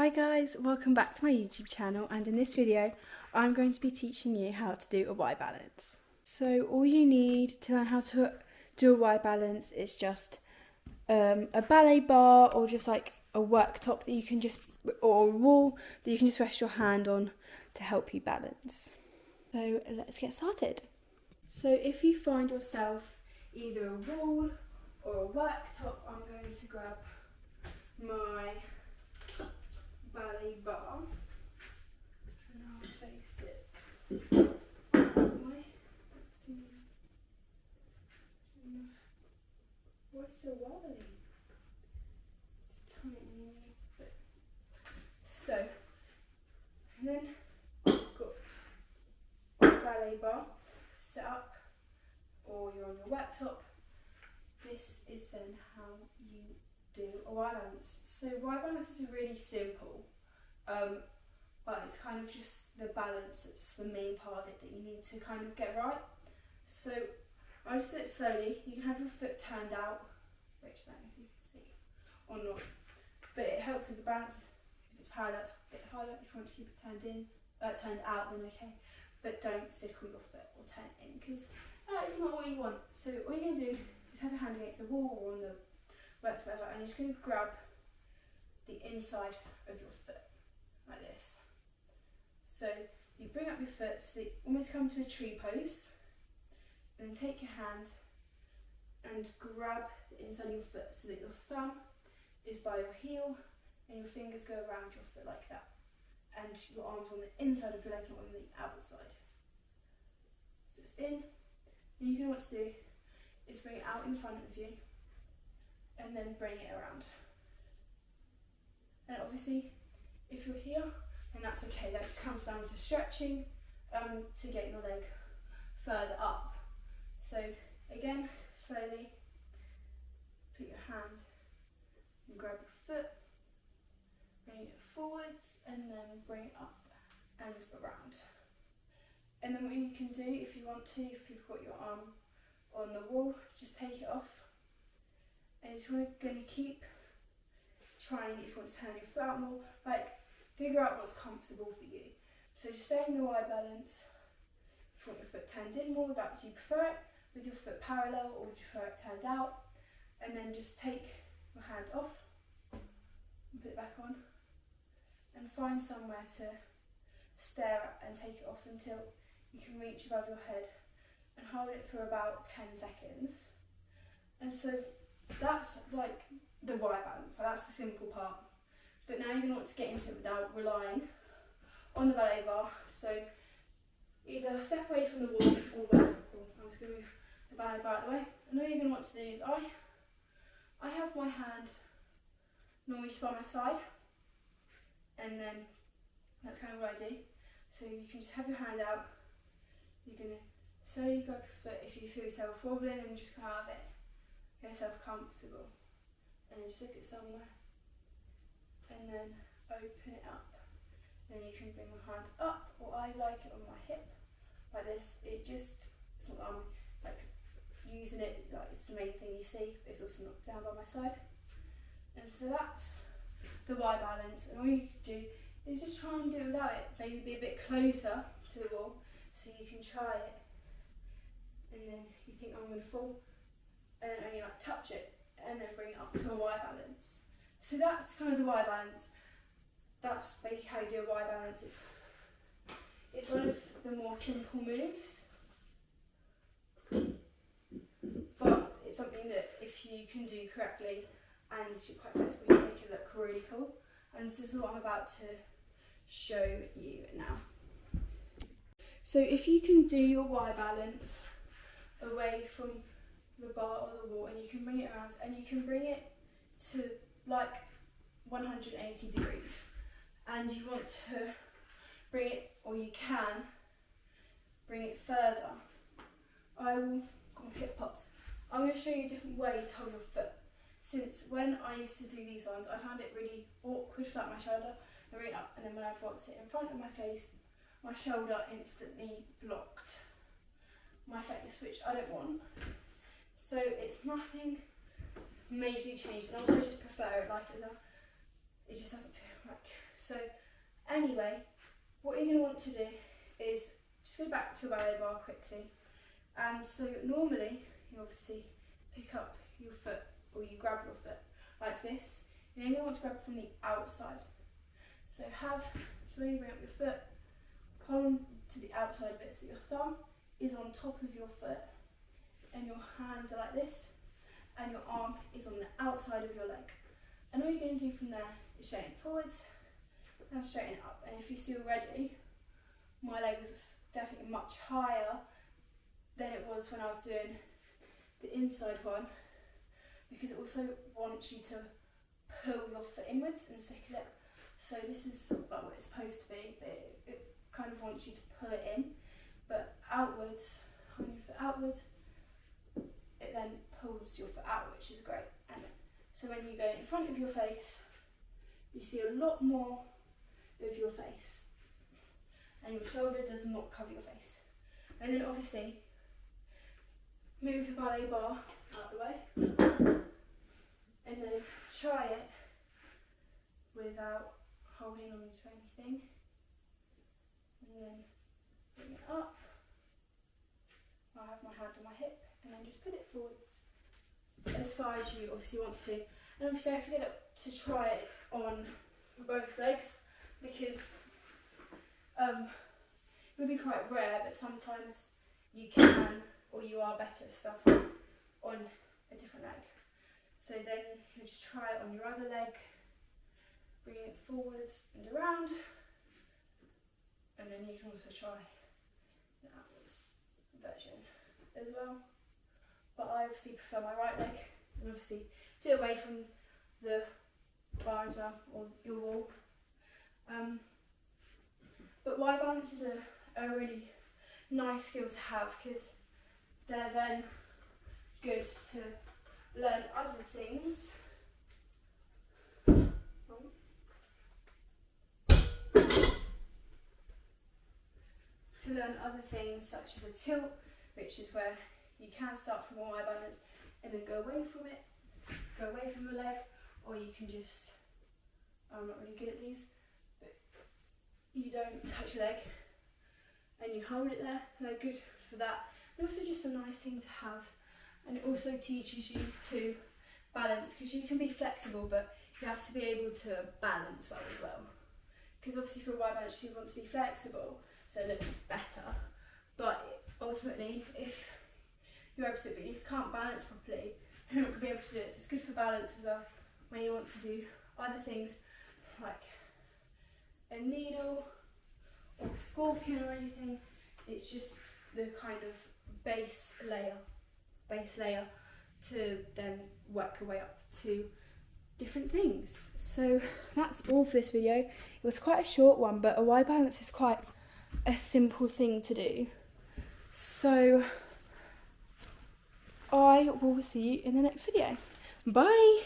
Hi guys, welcome back to my YouTube channel, and in this video I'm going to be teaching you how to do a Y balance. So all you need to learn how to do a Y balance is just a ballet bar, or just like a worktop that you can just, or a wall that you can just rest your hand on to help you balance. So let's get started. So if you find yourself either a wall or a worktop, I'm going to grab my ballet bar and I'll face it that way. Why so wobbly? It's tiny bit. So, and then I've got ballet bar set up, or you're on your worktop. This is then how you do a Y balance. So Y balance is really simple, but it's kind of just the balance that's the main part of it that you need to kind of get right. So I'll just do it slowly. You can have your foot turned out, which I don't know if you can see or not, but it helps with the balance. If it's parallel, it's a bit harder. If you want to keep it turned out, then okay, but don't sickle your foot or turn it in, because that is not what you want. So all you're going to do is have your hand against the wall or on the works, whatever, and you're just going to grab the inside of your foot like this. So you bring up your foot so that you almost come to a tree pose, and then take your hand and grab the inside of your foot so that your thumb is by your heel and your fingers go around your foot like that, and your arms on the inside of your leg, not on the outside. So it's in, and you can what to do is bring it out in front of you and then bring it around. And obviously if you're here, then that's okay, that just comes down to stretching to get your leg further up. So again, slowly put your hand and grab your foot, bring it forwards and then bring it up and around. And then what you can do, if you want to, if you've got your arm on the wall, just take it off, and you're just going to keep trying, if you want to turn your foot out more, like figure out what's comfortable for you. So just stay in the Y balance. If you want your foot turned in more, that's you prefer it, with your foot parallel, or would you prefer it turned out, and then just take your hand off and put it back on, and find somewhere to stare at and take it off until you can reach above your head, and hold it for about 10 seconds. And so that's like the Y balance, so that's the simple part. But now you're going to want to get into it without relying on the ballet bar. So either step away from the wall or vertical. I'm just going to move the ballet bar out of the way. And all you're going to want to do is I have my hand normally just by my side, and then that's kind of what I do. So you can just have your hand out. You're going to slowly grab your foot if you feel yourself wobbling, and just come out of it. Get yourself comfortable. And then just look at somewhere. And then open it up. Then you can bring your hand up, or I like it on my hip, like this. It's not that I'm like using it, like it's the main thing you see, but it's also not down by my side. And so that's the Y balance, and all you can do is just try and do it without it. Maybe be a bit closer to the wall so you can try it, and then you think, I'm going to fall, and then only like touch it and then bring it up to a Y balance. So that's kind of the Y balance. That's basically how you do a Y balance. It's one of the more simple moves, but it's something that if you can do correctly and you're quite flexible, you can make it look really cool. And this is what I'm about to show you now. So if you can do your Y balance away from the bar or the wall, and you can bring it around, and you can bring it to like 180 degrees, and you want to bring it, or you can bring it further, I will hip pops. I'm going to show you a different way to hold your foot. Since when I used to do these ones, I found it really awkward, flat my shoulder, and bring it up, and then when I brought it in front of my face, my shoulder instantly blocked my face, which I don't want. So it's nothing majorly changed, and also I just prefer it like as a, it just doesn't feel like So anyway, what you're going to want to do is just go back to your ballet bar quickly. And so normally you obviously pick up your foot, or you grab your foot like this. You're only going to want to grab from the outside. So slowly bring up your foot, hold on to the outside bit so your thumb is on top of your foot and your hands are like this and your arm is on the outside of your leg. And all you're going to do from there is straighten it forwards and straighten it up. And if you see already, my leg is definitely much higher than it was when I was doing the inside one, because it also wants you to pull your foot inwards and sickle it. So this is like what it's supposed to be, but it kind of wants you to pull it in, but outwards, holding your foot outwards, it then pulls your foot out, which is great. And so when you go in front of your face, you see a lot more of your face, and your shoulder does not cover your face. And then obviously, move the ballet bar out the way, and then try it without holding on to anything, and then bring it up. I have my hand on my hip, and then just put it forwards as far as you obviously want to. And obviously don't forget to try it on both legs, because it would be quite rare, but sometimes you can, or you are better stuff on a different leg. So then you just try it on your other leg, bring it forwards and around, and then you can also try the outwards version as well. But I obviously prefer my right leg, and obviously do it away from the bar as well, or your wall. But Y balance is a really nice skill to have, because they're then good to learn other things. Such as a tilt, which is where you can start from a Y balance and then go away from it, go away from your leg, or you can just, I'm not really good at these, but you don't touch your leg and you hold it there. They're good for that. And also just a nice thing to have, and it also teaches you to balance, because you can be flexible, but you have to be able to balance well as well. Because obviously for a Y balance you want to be flexible so it looks better, but ultimately if you're able to, but you just can't balance properly, you're not going to be able to do it. So it's good for balance as well when you want to do other things like a needle or a scorpion or anything. It's just the kind of base layer to then work your way up to different things. So that's all for this video. It was quite a short one, but a Y balance is quite a simple thing to do. So I will see you in the next video. Bye!